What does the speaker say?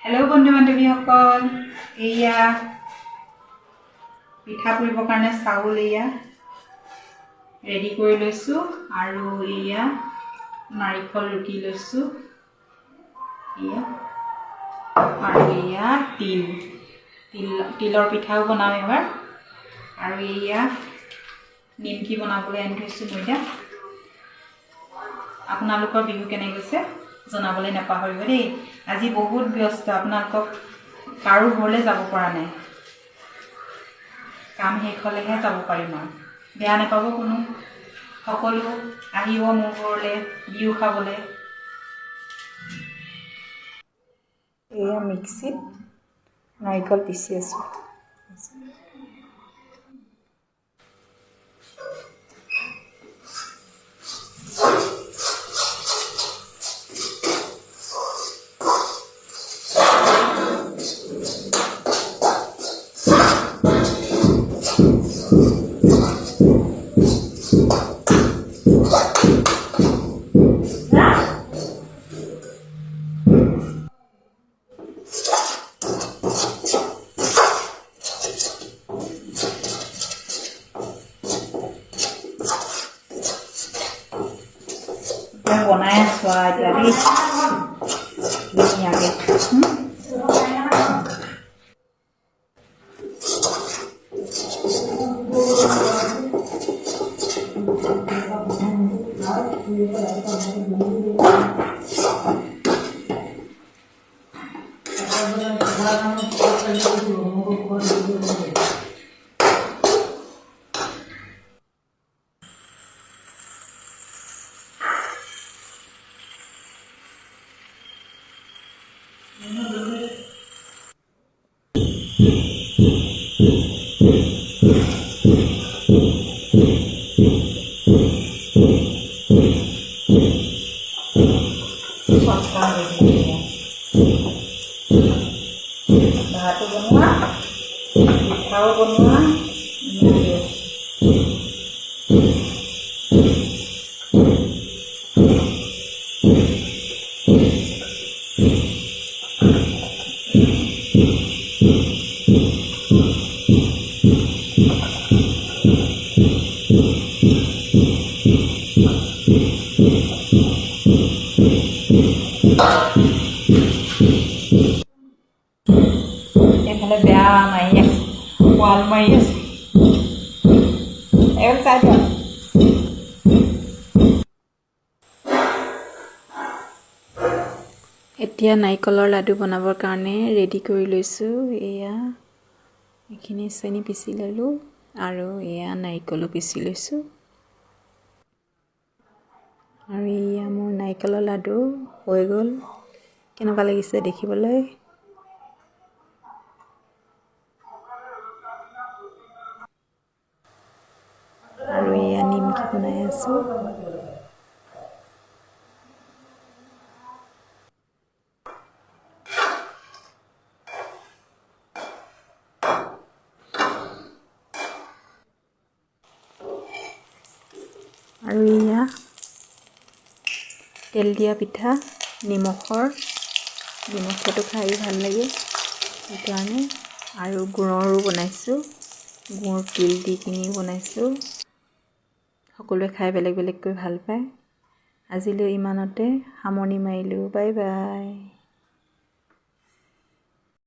hello बंधु बान्धवीসকল एया पिठा पुरिবৰ কাৰণে চাউল এয়া ৰেডি কৰি লৈছো আৰু এয়া নাৰিকল ৰুকি লৈছো এয়া আৰু এয়া তিলৰ পিঠাও বনাম এবাৰ আৰু এয়া নিমকি বনাবলৈ আনি থৈছো মইদা আপোনালোকৰ বিহু কেনে গৈছে জনাবলৈ নাপাহৰিব দেই আজি বহুত ব্যস্ত আপোনালোকক কাৰো ঘৰলৈ যাব পৰা নাই কাম শেষ হ'লেহে যাব পাৰিম আৰু বেয়া নাপাব কোনো সকলো আহিব মোৰ ঘৰলৈ বিহু খাবলৈ এয়া মিক্সিত নাৰিকল পিচি আছো বনাই আছো এতিয়া দেই ধুনীয়াকৈ ভাতো বনোৱা পিঠাও বনোৱা এফালে বেয়া মাৰি আছে ৱাল মাৰি আছে এবাৰ চাই দিয়ক এতিয়া নাৰিকলৰ লাডু বনাবৰ কাৰণে ৰেডি কৰি লৈছোঁ এয়া এইখিনি চেনি পিচি ল'লোঁ আৰু এয়া নাৰিকলো পিচি লৈছোঁ আৰু এয়া মোৰ নাৰিকলৰ লাডু হৈ গ'ল কেনেকুৱা লাগিছে দেখিবলৈ আৰু এয়া নিমকি বনাই আছোঁ আৰু এয়া তেল দিয়া পিঠা নিমখটো খাই ভাল লাগে সেইকাৰণে আৰু গুড়ৰো বনাইছোঁ গুড় তিল দি কিনি বনাইছোঁ সকলোৱে খাই বেলেগ বেলেগকৈ ভাল পায় আজিলৈ ইমানতে সামৰণি মাৰিলোঁ বাই বাই